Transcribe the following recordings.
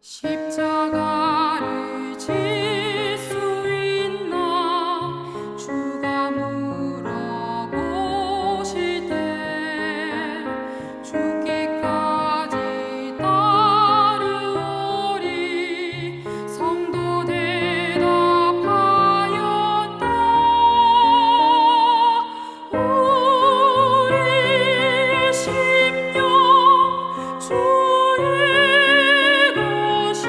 십자가를 질 수 있나 주가 물어보실 때 죽기까지 따르오리. 성도 대답하였다. 우리의 심령 주의 것이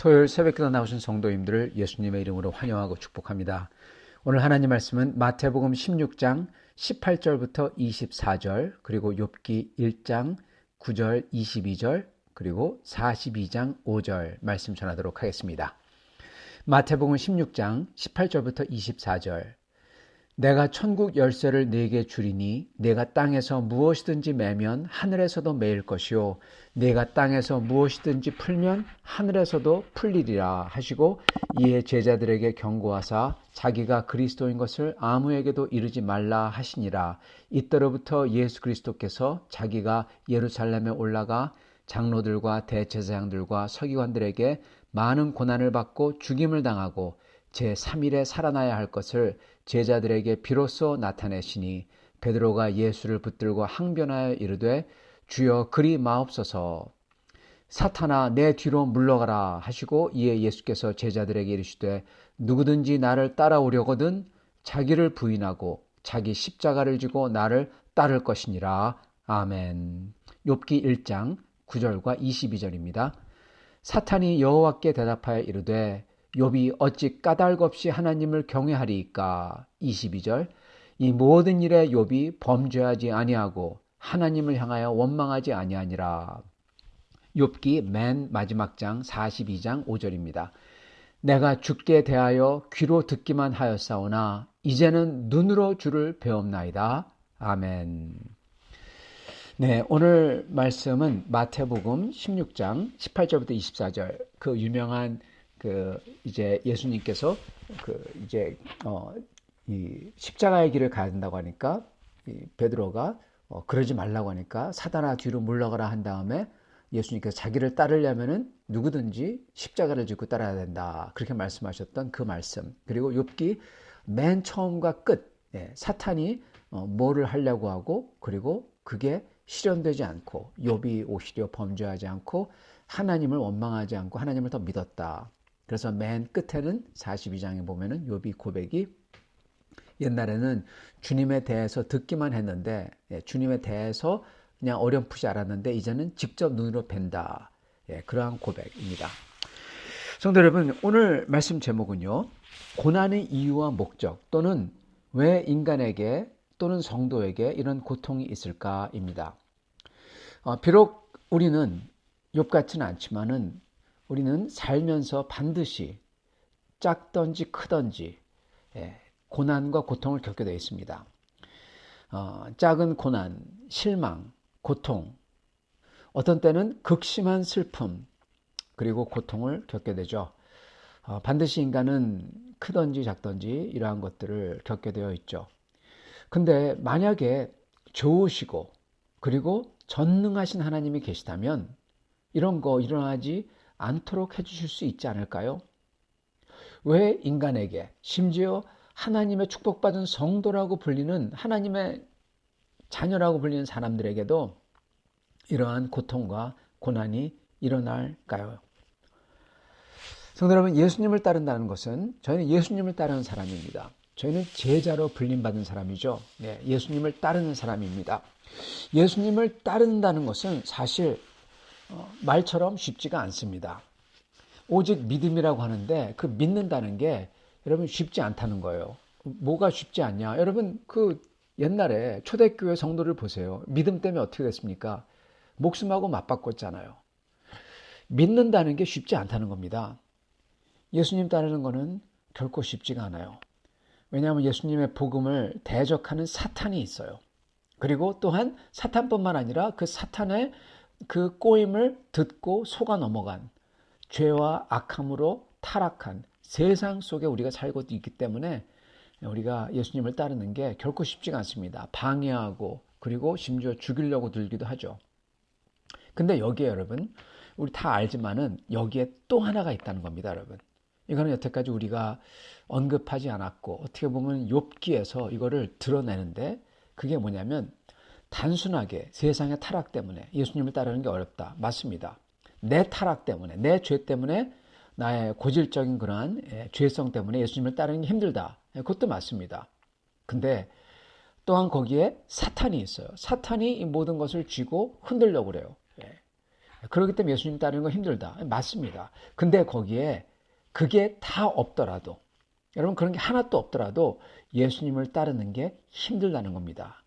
토요일 새벽기도 나오신 성도님들을 예수님의 이름으로 환영하고 축복합니다. 오늘 하나님 말씀은 마태복음 16장 18절부터 24절, 그리고 욥기 1장 9절 22절, 그리고 42장 5절 말씀 전하도록 하겠습니다. 마태복음 16장 18절부터 24절. 내가 천국 열쇠를 네게 주리니 내가 땅에서 무엇이든지 매면 하늘에서도 매일 것이요 내가 땅에서 무엇이든지 풀면 하늘에서도 풀리리라 하시고, 이에 제자들에게 경고하사 자기가 그리스도인 것을 아무에게도 이르지 말라 하시니라. 이때로부터 예수 그리스도께서 자기가 예루살렘에 올라가 장로들과 대제사장들과 서기관들에게 많은 고난을 받고 죽임을 당하고 제3일에 살아나야 할 것을 제자들에게 비로소 나타내시니, 베드로가 예수를 붙들고 항변하여 이르되 주여 그리 마옵소서, 사탄아 내 뒤로 물러가라 하시고, 이에 예수께서 제자들에게 이르시되 누구든지 나를 따라오려거든 자기를 부인하고 자기 십자가를 지고 나를 따를 것이니라. 아멘. 욥기 1장 9절과 22절입니다. 사탄이 여호와께 대답하여 이르되 욥이 어찌 까닭 없이 하나님을 경외하리이까. 22절. 이 모든 일에 욥이 범죄하지 아니하고 하나님을 향하여 원망하지 아니하니라. 욥기 맨 마지막 장 42장 5절입니다. 내가 주께 대하여 귀로 듣기만 하였사오나 이제는 눈으로 주를 배옵나이다. 아멘. 네, 오늘 말씀은 마태복음 16장 18절부터 24절, 그 유명한 이제 예수님께서 이 십자가의 길을 가야 된다고 하니까 베드로가 그러지 말라고 하니까 사단아 뒤로 물러가라 한 다음에 예수님께서 자기를 따르려면은 누구든지 십자가를 지고 따라야 된다, 그렇게 말씀하셨던 그 말씀. 그리고 욥기 맨 처음과 끝, 사탄이 뭐를 하려고 하고, 그리고 그게 실현되지 않고 욥이 오히려 범죄하지 않고 하나님을 원망하지 않고 하나님을 더 믿었다. 그래서 맨 끝에는 42장에 보면은 욥이 고백이, 옛날에는 주님에 대해서 듣기만 했는데, 주님에 대해서 그냥 어렴풋이 알았는데 이제는 직접 눈으로 뵌다. 그러한 고백입니다. 성도 여러분, 오늘 말씀 제목은요, 고난의 이유와 목적, 또는 왜 인간에게 또는 성도에게 이런 고통이 있을까입니다. 비록 우리는 욥 같지는 않지만은 우리는 살면서 반드시 작든지 크든지 고난과 고통을 겪게 되어 있습니다. 작은 고난, 실망, 고통, 어떤 때는 극심한 슬픔, 그리고 고통을 겪게 되죠. 반드시 인간은 크든지 작든지 이러한 것들을 겪게 되어 있죠. 근데 만약에 좋으시고 그리고 전능하신 하나님이 계시다면 이런 거 일어나지 않도록 해주실 수 있지 않을까요? 왜 인간에게, 심지어 하나님의 축복받은 성도라고 불리는, 하나님의 자녀라고 불리는 사람들에게도 이러한 고통과 고난이 일어날까요? 성도 여러분, 예수님을 따른다는 것은, 저희는 예수님을 따르는 사람입니다. 저희는 제자로 불림받은 사람이죠. 예수님을 따르는 사람입니다. 예수님을 따른다는 것은 사실 말처럼 쉽지가 않습니다. 오직 믿음이라고 하는데 그 믿는다는 게 여러분 쉽지 않다는 거예요. 뭐가 쉽지 않냐? 여러분 그 옛날에 초대교회 성도를 보세요. 믿음 때문에 어떻게 됐습니까? 목숨하고 맞바꿨잖아요. 믿는다는 게 쉽지 않다는 겁니다. 예수님 따르는 거는 결코 쉽지가 않아요. 왜냐하면 예수님의 복음을 대적하는 사탄이 있어요. 그리고 또한 사탄뿐만 아니라 그 사탄의 그 꼬임을 듣고 속아 넘어간, 죄와 악함으로 타락한 세상 속에 우리가 살고 있기 때문에 우리가 예수님을 따르는 게 결코 쉽지가 않습니다. 방해하고, 그리고 심지어 죽이려고 들기도 하죠. 근데 여기에 여러분, 우리 다 알지만은 여기에 또 하나가 있다는 겁니다, 여러분. 이거는 여태까지 우리가 언급하지 않았고, 어떻게 보면 욥기에서 이거를 드러내는데, 그게 뭐냐면 단순하게 세상의 타락 때문에 예수님을 따르는 게 어렵다. 맞습니다. 내 타락 때문에, 내 죄 때문에, 나의 고질적인 그러한 죄성 때문에 예수님을 따르는 게 힘들다. 그것도 맞습니다. 근데 또한 거기에 사탄이 있어요. 사탄이 이 모든 것을 쥐고 흔들려고 그래요. 그렇기 때문에 예수님 따르는 건 힘들다. 맞습니다. 근데 거기에 그게 다 없더라도, 여러분 그런 게 하나도 없더라도 예수님을 따르는 게 힘들다는 겁니다.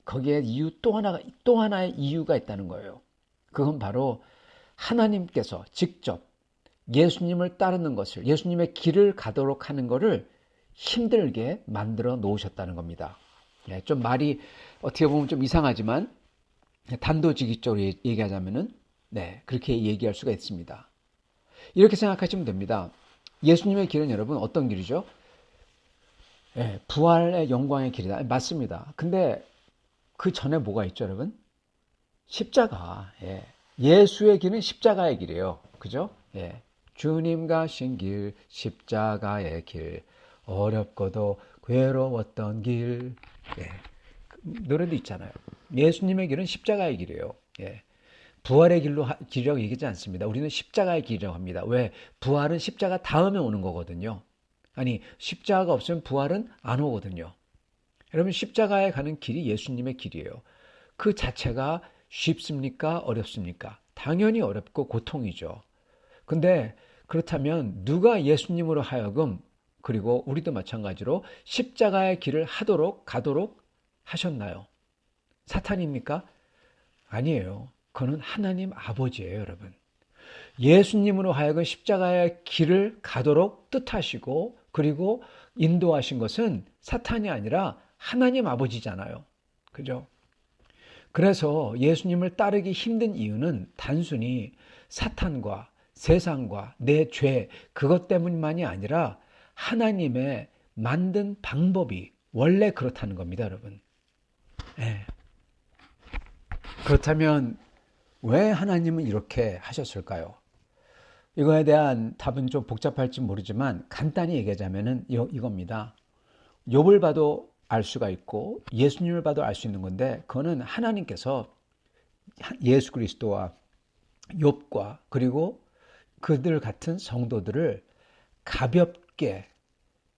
거기에 이유 또 하나의 이유가 있다는 거예요. 그건 바로 하나님께서 직접 예수님을 따르는 것을, 예수님의 길을 가도록 하는 것을 힘들게 만들어 놓으셨다는 겁니다. 네, 좀 말이 어떻게 보면 좀 이상하지만 단도직입적으로 얘기하자면은 네, 그렇게 얘기할 수가 있습니다. 이렇게 생각하시면 됩니다. 예수님의 길은 여러분 어떤 길이죠? 네, 부활의 영광의 길이다. 맞습니다. 근데 그 전에 뭐가 있죠, 여러분? 십자가. 예. 예수의 길은 십자가의 길이에요. 그죠? 예. 주님 가신 길, 십자가의 길, 어렵고도 괴로웠던 길. 예. 노래도 있잖아요. 예수님의 길은 십자가의 길이에요. 예. 부활의 길이라고 얘기하지 않습니다. 우리는 십자가의 길이라고 합니다. 왜? 부활은 십자가 다음에 오는 거거든요. 아니, 십자가가 없으면 부활은 안 오거든요. 여러분, 십자가에 가는 길이 예수님의 길이에요. 그 자체가 쉽습니까? 어렵습니까? 당연히 어렵고 고통이죠. 근데 그렇다면 누가 예수님으로 하여금, 그리고 우리도 마찬가지로 십자가의 길을 가도록 하셨나요? 사탄입니까? 아니에요. 그는 하나님 아버지예요, 여러분. 예수님으로 하여금 십자가의 길을 가도록 뜻하시고 그리고 인도하신 것은 사탄이 아니라 하나님 아버지잖아요. 그죠? 그래서 예수님을 따르기 힘든 이유는 단순히 사탄과 세상과 내 죄, 그것 때문만이 아니라 하나님의 만든 방법이 원래 그렇다는 겁니다, 여러분. 네. 그렇다면 왜 하나님은 이렇게 하셨을까요? 이거에 대한 답은 좀 복잡할지 모르지만 간단히 얘기하자면은 이겁니다. 욥을 봐도 알 수가 있고 예수님을 봐도 알 수 있는 건데 그거는 하나님께서 예수 그리스도와 욥과 그리고 그들 같은 성도들을 가볍게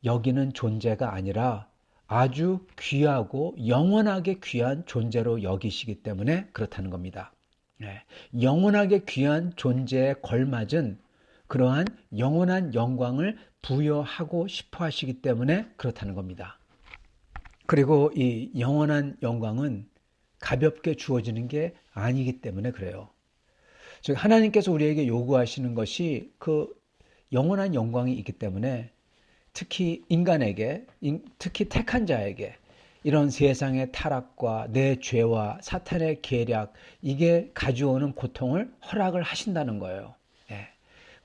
여기는 존재가 아니라 아주 귀하고 영원하게 귀한 존재로 여기시기 때문에 그렇다는 겁니다. 네. 영원하게 귀한 존재에 걸맞은 그러한 영원한 영광을 부여하고 싶어 하시기 때문에 그렇다는 겁니다. 그리고 이 영원한 영광은 가볍게 주어지는 게 아니기 때문에 그래요. 즉 하나님께서 우리에게 요구하시는 것이 그 영원한 영광이 있기 때문에 특히 인간에게, 특히 택한 자에게 이런 세상의 타락과 내 죄와 사탄의 계략, 이게 가져오는 고통을 허락을 하신다는 거예요. 예.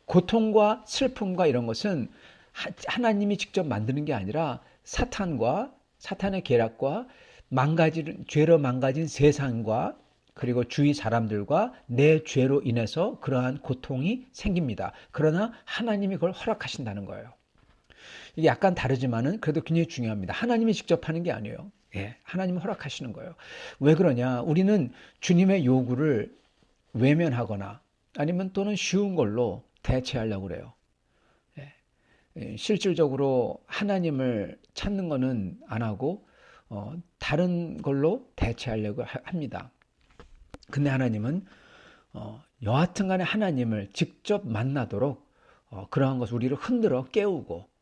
고통과 슬픔과 이런 것은 하나님이 직접 만드는 게 아니라 사탄의 계략과 죄로 망가진 세상과 그리고 주위 사람들과 내 죄로 인해서 그러한 고통이 생깁니다. 그러나 하나님이 그걸 허락하신다는 거예요. 이게 약간 다르지만은 그래도 굉장히 중요합니다. 하나님이 직접 하는 게 아니에요. 예, 하나님이 허락하시는 거예요. 왜 그러냐? 우리는 주님의 요구를 외면하거나 아니면 또는 쉬운 걸로 대체하려고 그래요. 예, 실질적으로 하나님을 찾는 거는 안 하고 다른 걸로 대체하려고 합니다. 근데 하나님은 여하튼 간에 하나님을 직접 만나도록 그러한 것을 우리를 흔들어 깨우고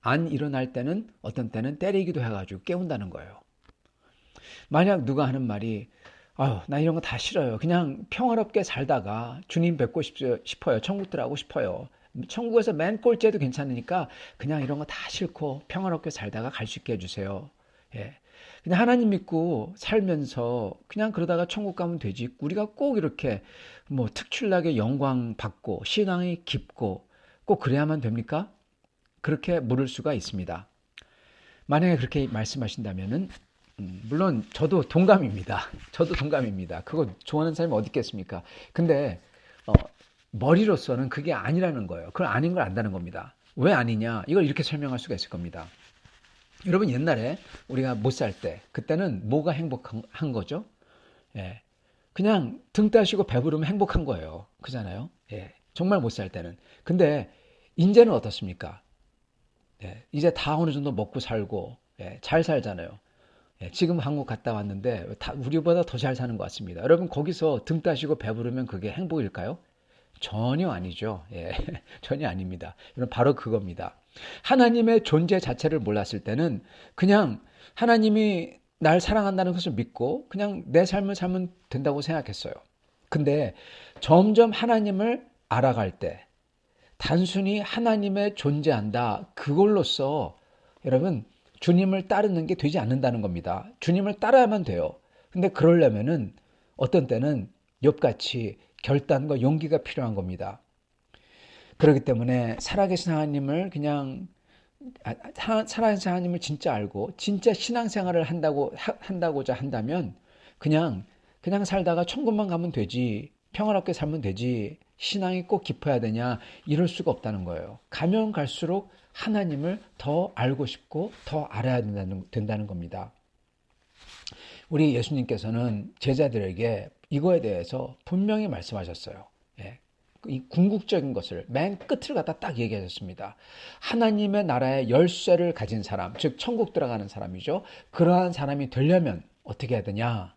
안 일어날 때는 어떤 때는 때리기도 해가지고 깨운다는 거예요. 만약 누가 하는 말이 나 이런 거 다 싫어요. 그냥 평화롭게 살다가 주님 뵙고 싶어요. 천국 들어가고 싶어요. 천국에서 맨 꼴찌해도 괜찮으니까 그냥 이런 거 다 싫고 평화롭게 살다가 갈 수 있게 해주세요. 예. 그냥 하나님 믿고 살면서 그냥 그러다가 천국 가면 되지. 우리가 꼭 이렇게 뭐 특출나게 영광 받고 신앙이 깊고 꼭 그래야만 됩니까? 그렇게 물을 수가 있습니다. 만약에 그렇게 말씀하신다면은 물론 저도 동감입니다. 그거 좋아하는 사람이 어디 있겠습니까? 근데 머리로서는 그게 아니라는 거예요. 그걸 아닌 걸 안다는 겁니다. 왜 아니냐? 이걸 이렇게 설명할 수가 있을 겁니다. 여러분 옛날에 우리가 못 살 때 그때는 뭐가 행복한 거죠? 예. 그냥 등 따시고 배부르면 행복한 거예요. 그잖아요. 예. 정말 못 살 때는. 근데 이제는 어떻습니까? 예. 이제 다 어느 정도 먹고 살고 잘 살잖아요. 예, 지금 한국 갔다 왔는데 우리보다 더 잘 사는 것 같습니다. 여러분 거기서 등 따시고 배부르면 그게 행복일까요? 전혀 아니죠. 예, 전혀 아닙니다. 이건 바로 그겁니다. 하나님의 존재 자체를 몰랐을 때는 그냥 하나님이 날 사랑한다는 것을 믿고 그냥 내 삶을 살면 된다고 생각했어요. 근데 점점 하나님을 알아갈 때 단순히 하나님의 존재한다. 그걸로써 여러분 주님을 따르는 게 되지 않는다는 겁니다. 주님을 따라야만 돼요. 근데 그러려면은 어떤 때는 욥같이 결단과 용기가 필요한 겁니다. 그렇기 때문에 살아계신 하나님을 그냥 살아계신 하나님을 진짜 알고 진짜 신앙생활을 한다고자 한다면 그냥 살다가 천국만 가면 되지 평화롭게 살면 되지 신앙이 꼭 깊어야 되냐 이럴 수가 없다는 거예요. 가면 갈수록 하나님을 더 알고 싶고 더 알아야 된다는 겁니다. 우리 예수님께서는 제자들에게 이거에 대해서 분명히 말씀하셨어요. 예. 이 궁극적인 것을 맨 끝을 갖다 딱 얘기하셨습니다. 하나님의 나라의 열쇠를 가진 사람, 즉 천국 들어가는 사람이죠. 그러한 사람이 되려면 어떻게 해야 되냐?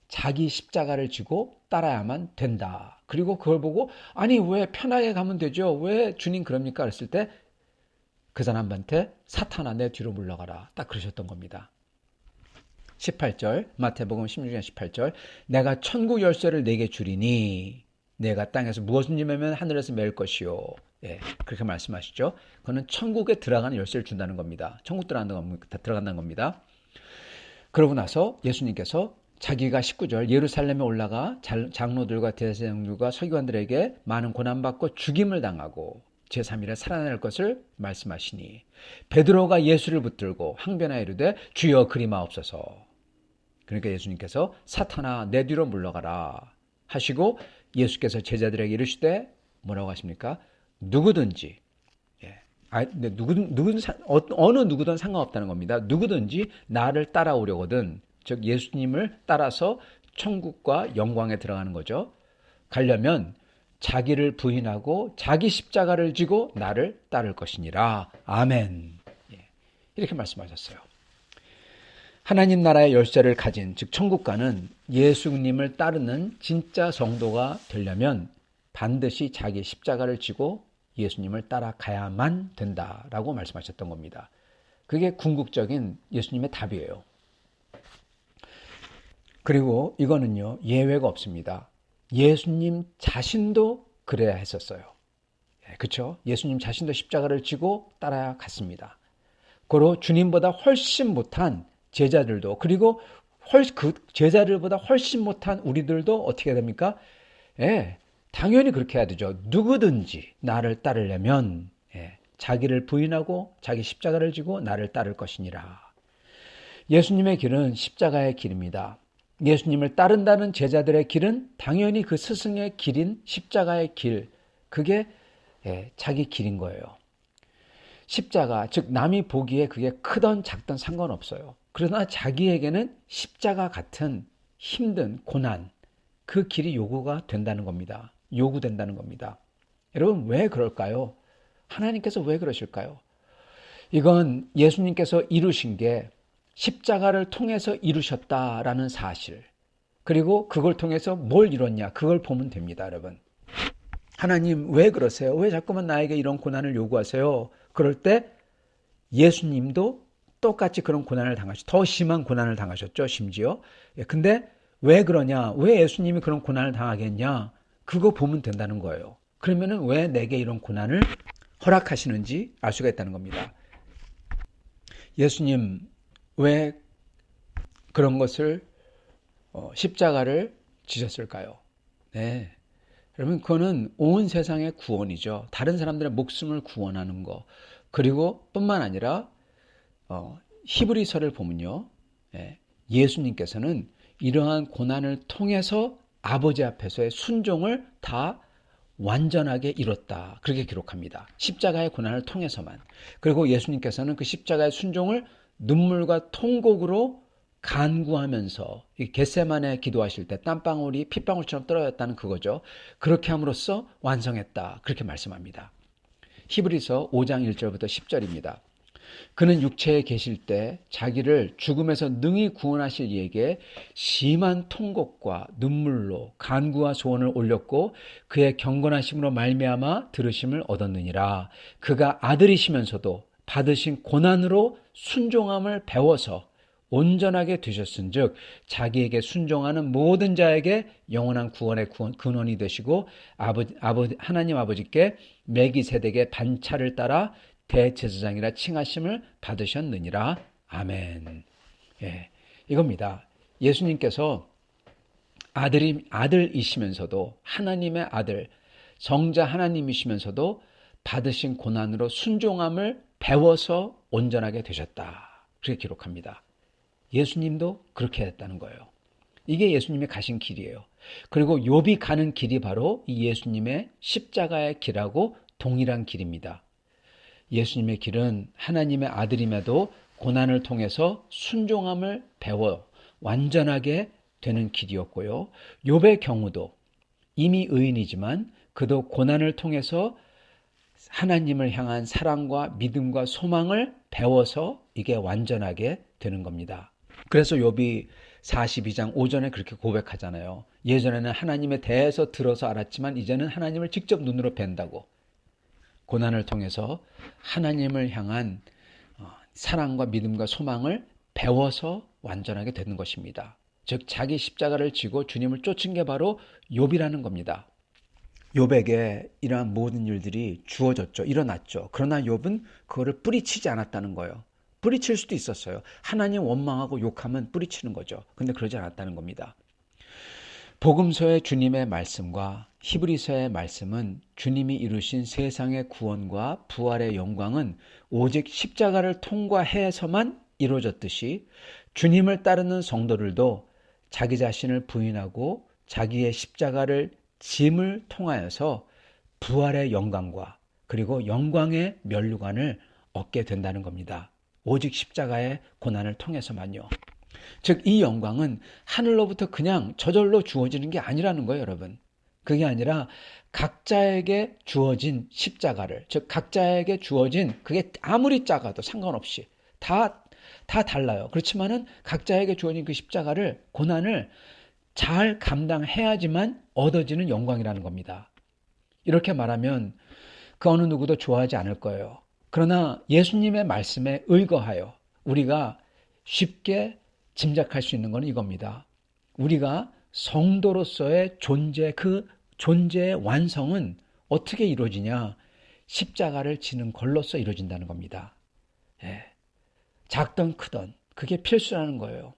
자기 십자가를 지고 따라야만 된다. 그리고 그걸 보고 아니 왜 편하게 가면 되죠? 왜 주님 그럽니까? 그랬을 때 그 사람한테 사탄아 내 뒤로 물러가라. 딱 그러셨던 겁니다. 18절 마태복음 16장 18절 내가 천국 열쇠를 내게 주리니 내가 땅에서 무엇을 매면 하늘에서 매일 것이요. 예, 그렇게 말씀하시죠. 그거는 천국에 들어가는 열쇠를 준다는 겁니다. 천국 들어간다는 겁니다. 그러고 나서 예수님께서 자기가 19절 예루살렘에 올라가 장로들과 대제사장들과 서기관들에게 많은 고난받고 죽임을 당하고 제3일에 살아날 것을 말씀하시니 베드로가 예수를 붙들고 항변하여 이르되 주여 그리마옵소서. 그러니까 예수님께서 사탄아 내 뒤로 물러가라 하시고 예수께서 제자들에게 이르시되 뭐라고 하십니까? 누구든지 어느 누구든 상관없다는 겁니다. 누구든지 나를 따라오려거든 즉 예수님을 따라서 천국과 영광에 들어가는 거죠. 가려면 자기를 부인하고 자기 십자가를 지고 나를 따를 것이니라. 아멘. 이렇게 말씀하셨어요. 하나님 나라의 열쇠를 가진 즉 천국가는 예수님을 따르는 진짜 성도가 되려면 반드시 자기 십자가를 지고 예수님을 따라가야만 된다라고 말씀하셨던 겁니다. 그게 궁극적인 예수님의 답이에요. 그리고 이거는요 예외가 없습니다. 예수님 자신도 그래야 했었어요. 그렇죠? 예수님 자신도 십자가를 지고 따라갔습니다. 그리고 주님보다 훨씬 못한 제자들도 그리고 그 제자들보다 훨씬 못한 우리들도 어떻게 됩니까? 당연히 그렇게 해야 되죠. 누구든지 나를 따르려면 자기를 부인하고 자기 십자가를 지고 나를 따를 것이니라. 예수님의 길은 십자가의 길입니다. 예수님을 따른다는 제자들의 길은 당연히 그 스승의 길인 십자가의 길, 그게 자기 길인 거예요. 십자가, 즉 남이 보기에 그게 크던 작던 상관없어요. 그러나 자기에게는 십자가 같은 힘든 고난, 그 길이 요구가 된다는 겁니다. 요구된다는 겁니다. 여러분 왜 그럴까요? 하나님께서 왜 그러실까요? 이건 예수님께서 이루신 게 십자가를 통해서 이루셨다라는 사실, 그리고 그걸 통해서 뭘 이뤘냐, 그걸 보면 됩니다, 여러분. 하나님 왜 그러세요? 왜 자꾸만 나에게 이런 고난을 요구하세요? 그럴 때 예수님도 똑같이 그런 고난을 당하셨죠. 더 심한 고난을 당하셨죠, 심지어. 근데 왜 그러냐? 왜 예수님이 그런 고난을 당하겠냐? 그거 보면 된다는 거예요. 그러면은 왜 내게 이런 고난을 허락하시는지 알 수가 있다는 겁니다. 예수님 왜 그런 것을 십자가를 지셨을까요? 네, 여러분 그거는 온 세상의 구원이죠. 다른 사람들의 목숨을 구원하는 거. 그리고 뿐만 아니라 히브리서를 보면요, 예수님께서는 이러한 고난을 통해서 아버지 앞에서의 순종을 다 완전하게 이뤘다. 그렇게 기록합니다. 십자가의 고난을 통해서만. 그리고 예수님께서는 그 십자가의 순종을 눈물과 통곡으로 간구하면서 겟세마네 기도하실 때 땀방울이 핏방울처럼 떨어졌다는 그거죠. 그렇게 함으로써 완성했다. 그렇게 말씀합니다. 히브리서 5장 1절부터 10절입니다. 그는 육체에 계실 때 자기를 죽음에서 능히 구원하실 이에게 심한 통곡과 눈물로 간구와 소원을 올렸고 그의 경건하심으로 말미암아 들으심을 얻었느니라. 그가 아들이시면서도 받으신 고난으로 순종함을 배워서 온전하게 되셨은즉 자기에게 순종하는 모든 자에게 영원한 구원의 근원이 되시고 하나님 아버지께 멜기세덱의 반차를 따라 대제사장이라 칭하심을 받으셨느니라. 아멘. 예, 이겁니다. 예수님께서 아들이시면서도 하나님의 아들, 성자 하나님이시면서도 받으신 고난으로 순종함을 배워서 온전하게 되셨다. 그렇게 기록합니다. 예수님도 그렇게 했다는 거예요. 이게 예수님이 가신 길이에요. 그리고 욥이 가는 길이 바로 이 예수님의 십자가의 길하고 동일한 길입니다. 예수님의 길은 하나님의 아들임에도 고난을 통해서 순종함을 배워 완전하게 되는 길이었고요. 욥의 경우도 이미 의인이지만 그도 고난을 통해서 하나님을 향한 사랑과 믿음과 소망을 배워서 이게 완전하게 되는 겁니다. 그래서 욥이 42장 5절에 그렇게 고백하잖아요. 예전에는 하나님에 대해서 들어서 알았지만 이제는 하나님을 직접 눈으로 뵌다고. 고난을 통해서 하나님을 향한 사랑과 믿음과 소망을 배워서 완전하게 되는 것입니다. 즉 자기 십자가를 지고 주님을 쫓은 게 바로 욥이라는 겁니다. 욥에게 이러한 모든 일들이 주어졌죠. 일어났죠. 그러나 욥은 그거를 뿌리치지 않았다는 거예요. 뿌리칠 수도 있었어요. 하나님 원망하고 욕하면 뿌리치는 거죠. 근데 그러지 않았다는 겁니다. 복음서의 주님의 말씀과 히브리서의 말씀은 주님이 이루신 세상의 구원과 부활의 영광은 오직 십자가를 통과해서만 이루어졌듯이 주님을 따르는 성도들도 자기 자신을 부인하고 자기의 십자가를 짐을 통하여서 부활의 영광과 그리고 영광의 면류관을 얻게 된다는 겁니다. 오직 십자가의 고난을 통해서만요. 즉 이 영광은 하늘로부터 그냥 저절로 주어지는 게 아니라는 거예요, 여러분. 그게 아니라 각자에게 주어진 십자가를, 즉 각자에게 주어진 그게 아무리 작아도 상관없이 다 달라요. 그렇지만은 각자에게 주어진 그 십자가를, 고난을 잘 감당해야지만 얻어지는 영광이라는 겁니다. 이렇게 말하면 그 어느 누구도 좋아하지 않을 거예요. 그러나 예수님의 말씀에 의거하여 우리가 쉽게 짐작할 수 있는 것은 이겁니다. 우리가 성도로서의 그 존재의 완성은 어떻게 이루어지냐? 십자가를 지는 걸로써 이루어진다는 겁니다. 예. 작든 크든 그게 필수라는 거예요.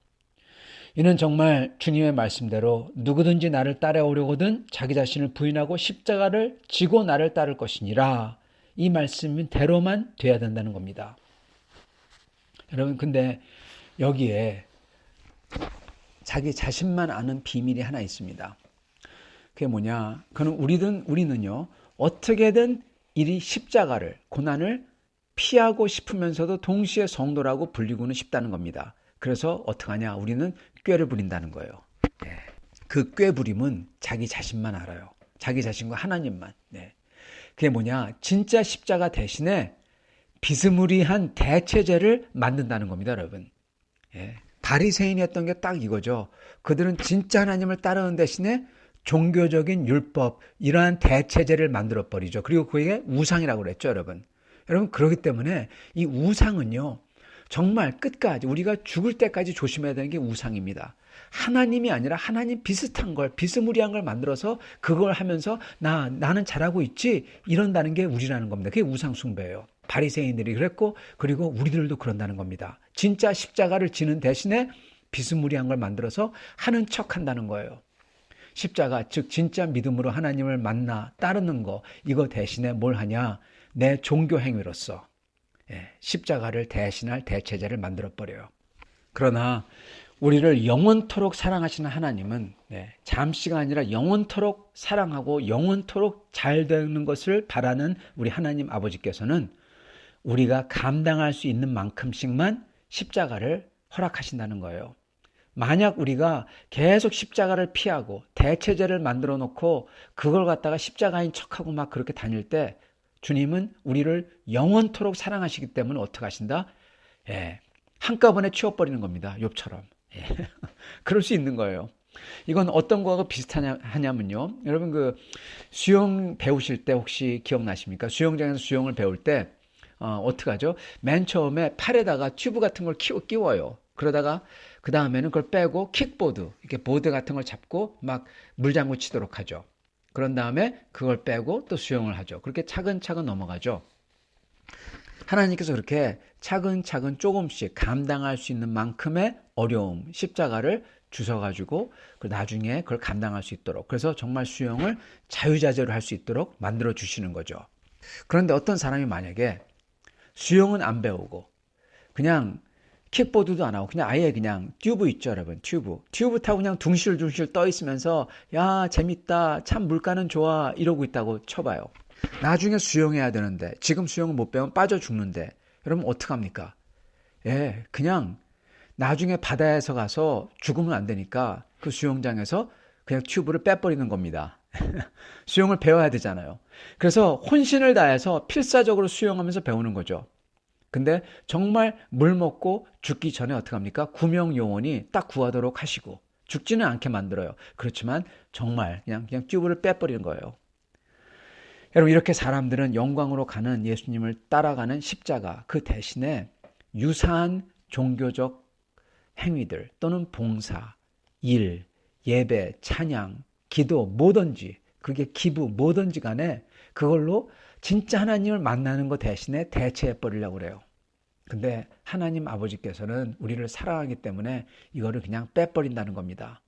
이는 정말 주님의 말씀대로 누구든지 나를 따라오려거든 자기 자신을 부인하고 십자가를 지고 나를 따를 것이니라. 이 말씀대로만 돼야 된다는 겁니다. 여러분, 근데 여기에 자기 자신만 아는 비밀이 하나 있습니다. 그게 뭐냐? 그는 우리는요, 어떻게든 이 십자가를, 고난을 피하고 싶으면서도 동시에 성도라고 불리고는 싶다는 겁니다. 그래서 어떡하냐? 우리는 꾀를 부린다는 거예요. 네. 그 꾀부림은 자기 자신만 알아요. 자기 자신과 하나님만. 네. 그게 뭐냐? 진짜 십자가 대신에 비스무리한 대체제를 만든다는 겁니다, 여러분. 예. 바리새인이 했던 게 딱 이거죠. 그들은 진짜 하나님을 따르는 대신에 종교적인 율법, 이러한 대체제를 만들어버리죠. 그리고 그게 우상이라고 그랬죠, 여러분. 여러분, 그렇기 때문에 이 우상은요, 정말 끝까지, 우리가 죽을 때까지 조심해야 되는 게 우상입니다. 하나님이 아니라 하나님 비슷한 걸, 비스무리한 걸 만들어서 그걸 하면서 나는 잘하고 있지, 이런다는 게 우리라는 겁니다. 그게 우상 숭배예요. 바리새인들이 그랬고, 그리고 우리들도 그런다는 겁니다. 진짜 십자가를 지는 대신에 비스무리한 걸 만들어서 하는 척 한다는 거예요. 십자가, 즉 진짜 믿음으로 하나님을 만나 따르는 거, 이거 대신에 뭘 하냐? 내 종교 행위로서 십자가를 대신할 대체제를 만들어버려요. 그러나 우리를 영원토록 사랑하시는 하나님은 잠시가 아니라 영원토록 사랑하고 영원토록 잘 되는 것을 바라는 우리 하나님 아버지께서는 우리가 감당할 수 있는 만큼씩만 십자가를 허락하신다는 거예요. 만약 우리가 계속 십자가를 피하고 대체제를 만들어 놓고 그걸 갖다가 십자가인 척하고 막 그렇게 다닐 때 주님은 우리를 영원토록 사랑하시기 때문에 어떻게 하신다? 예, 한꺼번에 치워버리는 겁니다. 욥처럼. 예. 그럴 수 있는 거예요. 이건 어떤 거하고 비슷하냐면요. 여러분 수영 배우실 때 혹시 기억나십니까? 수영장에서 수영을 배울 때 어떻게 하죠? 맨 처음에 팔에다가 튜브 같은 걸 끼워요. 그러다가 그 다음에는 그걸 빼고 킥보드, 이렇게 보드 같은 걸 잡고 막 물장구 치도록 하죠. 그런 다음에 그걸 빼고 또 수영을 하죠. 그렇게 차근차근 넘어가죠. 하나님께서 그렇게 차근차근 조금씩 감당할 수 있는 만큼의 어려움, 십자가를 주셔가지고 나중에 그걸 감당할 수 있도록, 그래서 정말 수영을 자유자재로 할 수 있도록 만들어 주시는 거죠. 그런데 어떤 사람이 만약에 수영은 안 배우고 그냥 킥보드도 안 하고 그냥 아예 그냥 튜브 있죠, 여러분. 튜브 타고 그냥 둥실둥실 떠 있으면서 야, 재밌다, 참 물가는 좋아 이러고 있다고 쳐봐요. 나중에 수영해야 되는데 지금 수영을 못 배우면 빠져 죽는데 여러분 어떡합니까? 예, 그냥 나중에 바다에서 가서 죽으면 안 되니까 그 수영장에서 그냥 튜브를 빼버리는 겁니다. 수영을 배워야 되잖아요. 그래서 혼신을 다해서 필사적으로 수영하면서 배우는 거죠. 근데 정말 물 먹고 죽기 전에 어떻게 합니까? 구명요원이 딱 구하도록 하시고 죽지는 않게 만들어요. 그렇지만 정말 그냥 튜브를 빼버리는 거예요. 여러분, 이렇게 사람들은 영광으로 가는 예수님을 따라가는 십자가, 그 대신에 유사한 종교적 행위들 또는 봉사, 일, 예배, 찬양, 기도, 뭐든지, 그게 기부, 뭐든지 간에 그걸로 진짜 하나님을 만나는 것 대신에 대체해 버리려고 그래요. 근데 하나님 아버지께서는 우리를 사랑하기 때문에 이거를 그냥 빼버린다는 겁니다.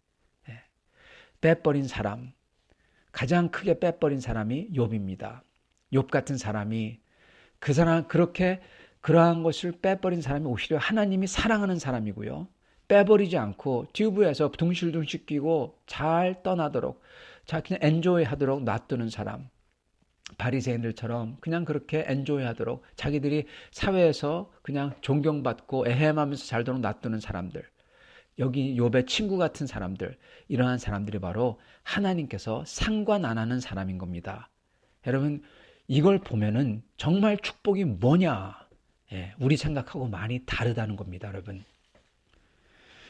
빼버린 사람, 가장 크게 빼버린 사람이 욥입니다. 욥 같은 사람이 그 사람 그렇게 그러한 것을 빼버린 사람이 오히려 하나님이 사랑하는 사람이고요. 빼버리지 않고 튜브에서 둥실둥실 끼고 잘 떠나도록, 자 그냥 엔조이 하도록 놔두는 사람. 바리새인들처럼 그냥 그렇게 엔조이 하도록 자기들이 사회에서 그냥 존경받고 애헴하면서 살도록 놔두는 사람들. 여기 욥의 친구 같은 사람들, 이러한 사람들이 바로 하나님께서 상관 안 하는 사람인 겁니다. 여러분, 이걸 보면은 정말 축복이 뭐냐? 우리 생각하고 많이 다르다는 겁니다, 여러분.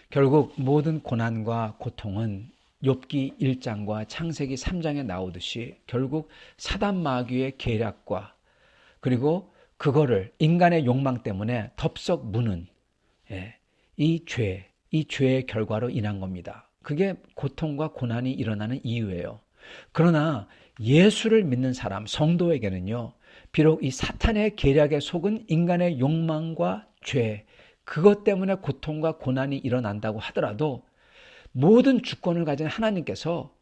결국 모든 고난과 고통은 욥기 1장과 창세기 3장에 나오듯이 결국 사단 마귀의 계략과 그리고 그거를 인간의 욕망 때문에 덥석 무는 이 죄의 결과로 인한 겁니다. 그게 고통과 고난이 일어나는 이유예요. 그러나 예수를 믿는 사람, 성도에게는요, 비록 이 사탄의 계략에 속은 인간의 욕망과 죄, 그것 때문에 고통과 고난이 일어난다고 하더라도 모든 주권을 가진 하나님께서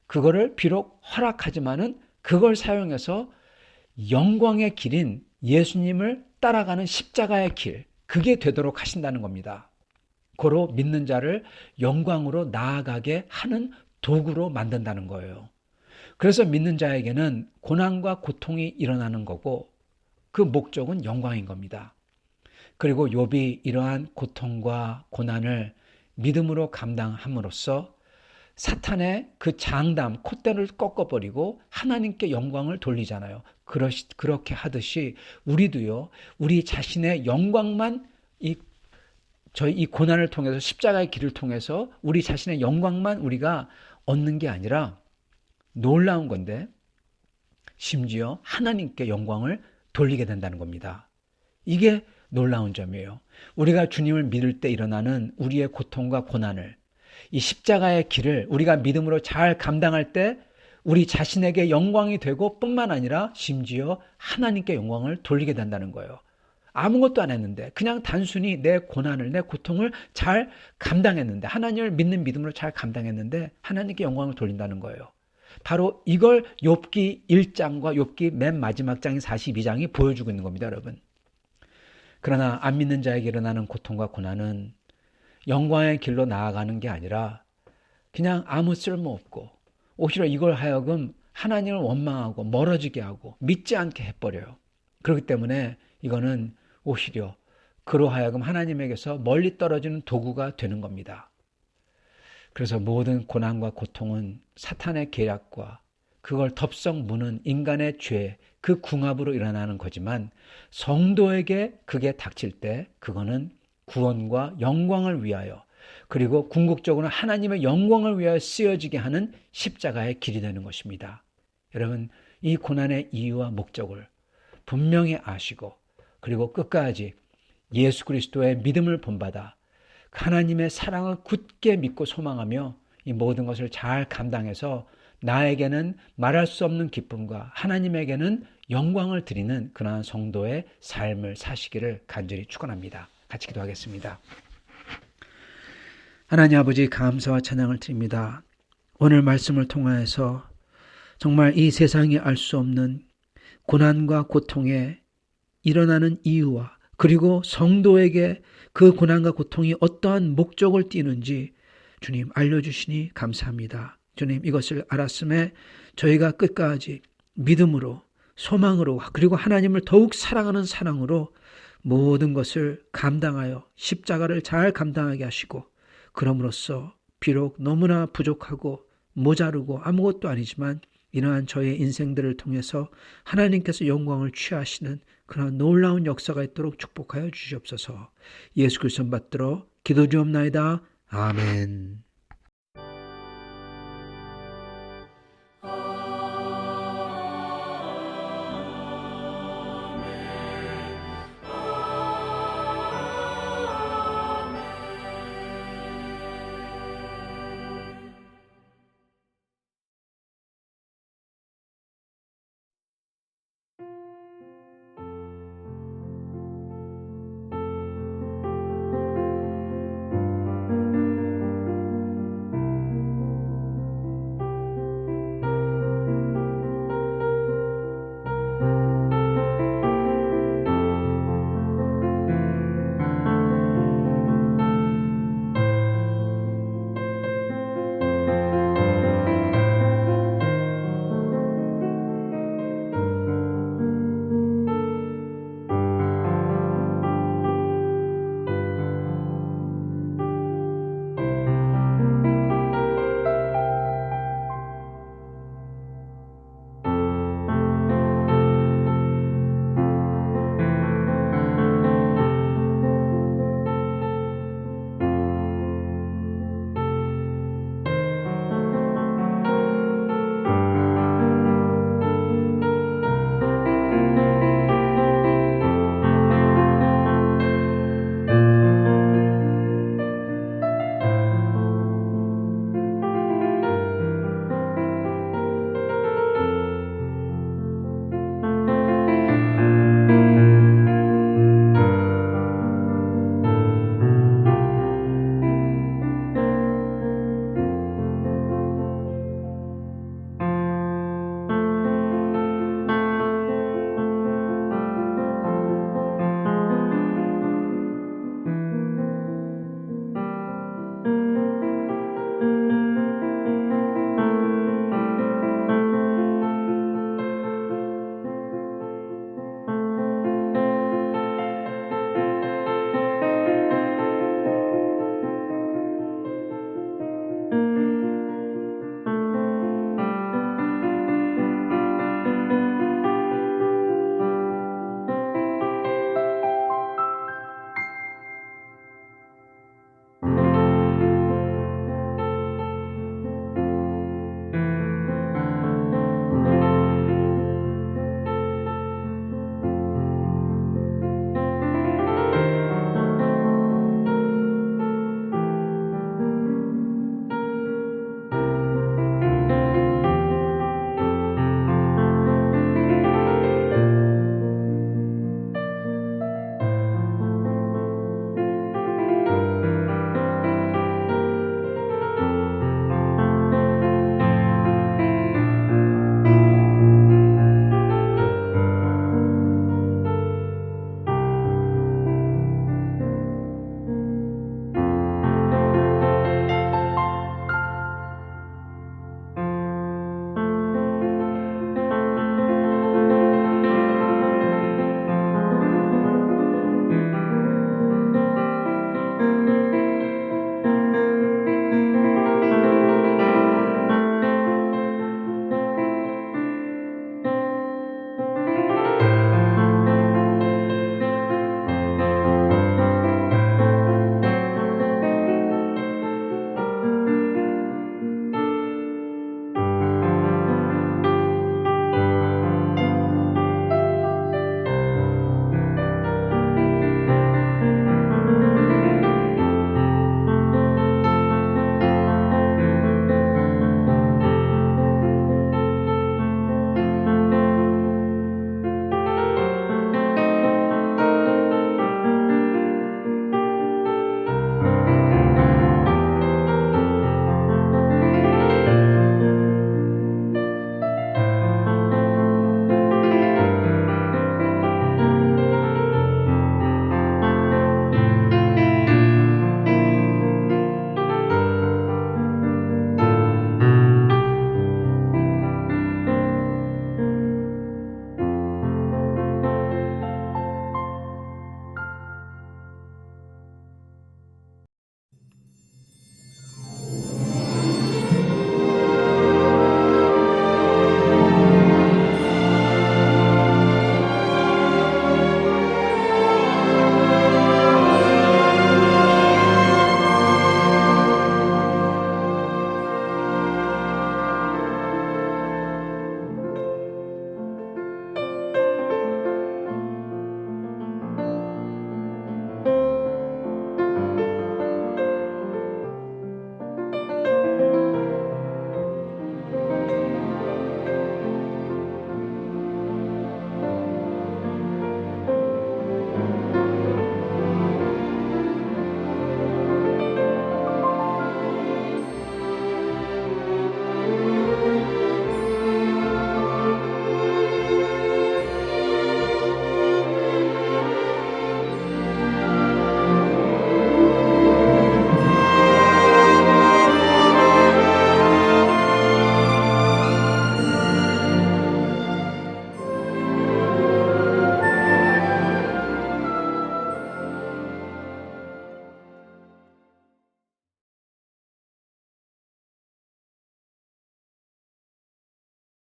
그거를 비록 허락하지만은 그걸 사용해서 영광의 길인 예수님을 따라가는 십자가의 길, 그게 되도록 하신다는 겁니다. 고로 믿는 자를 영광으로 나아가게 하는 도구로 만든다는 거예요. 그래서 믿는 자에게는 고난과 고통이 일어나는 거고 그 목적은 영광인 겁니다. 그리고 욥이 이러한 고통과 고난을 믿음으로 감당함으로써 사탄의 그 장담, 콧대를 꺾어버리고 하나님께 영광을 돌리잖아요. 그렇게 하듯이 우리도요, 우리 자신의 영광만 이 고난을 통해서 십자가의 길을 통해서 우리 자신의 영광만 우리가 얻는 게 아니라 놀라운 건데 심지어 하나님께 영광을 돌리게 된다는 겁니다. 이게 놀라운 점이에요. 우리가 주님을 믿을 때 일어나는 우리의 고통과 고난을, 이 십자가의 길을 우리가 믿음으로 잘 감당할 때 우리 자신에게 영광이 되고 뿐만 아니라 심지어 하나님께 영광을 돌리게 된다는 거예요. 아무것도 안 했는데 그냥 단순히 내 고난을, 내 고통을 잘 감당했는데, 하나님을 믿는 믿음으로 잘 감당했는데 하나님께 영광을 돌린다는 거예요. 바로 이걸 욥기 1장과 욥기 맨 마지막 장인 42장이 보여주고 있는 겁니다, 여러분. 그러나 안 믿는 자에게 일어나는 고통과 고난은 영광의 길로 나아가는 게 아니라 그냥 아무 쓸모없고 오히려 이걸 하여금 하나님을 원망하고 멀어지게 하고 믿지 않게 해버려요. 그렇기 때문에 이거는 오히려 그로 하여금 하나님에게서 멀리 떨어지는 도구가 되는 겁니다. 그래서 모든 고난과 고통은 사탄의 계략과 그걸 덥석 무는 인간의 죄, 그 궁합으로 일어나는 거지만 성도에게 그게 닥칠 때 그거는 구원과 영광을 위하여 그리고 궁극적으로 하나님의 영광을 위하여 쓰여지게 하는 십자가의 길이 되는 것입니다. 여러분, 이 고난의 이유와 목적을 분명히 아시고 그리고 끝까지 예수 그리스도의 믿음을 본받아 하나님의 사랑을 굳게 믿고 소망하며 이 모든 것을 잘 감당해서 나에게는 말할 수 없는 기쁨과 하나님에게는 영광을 드리는 그러한 성도의 삶을 사시기를 간절히 축원합니다. 같이 기도하겠습니다. 하나님 아버지, 감사와 찬양을 드립니다. 오늘 말씀을 통하여서 정말 이 세상이 알 수 없는 고난과 고통에 일어나는 이유와 그리고 성도에게 그 고난과 고통이 어떠한 목적을 띠는지 주님 알려주시니 감사합니다. 주님, 이것을 알았음에 저희가 끝까지 믿음으로 소망으로 그리고 하나님을 더욱 사랑하는 사랑으로 모든 것을 감당하여 십자가를 잘 감당하게 하시고 그럼으로써 비록 너무나 부족하고 모자르고 아무것도 아니지만 이러한 저의 인생들을 통해서 하나님께서 영광을 취하시는 그런 놀라운 역사가 있도록 축복하여 주시옵소서. 예수 그리스도 받들어 기도드리옵나이다. 아멘.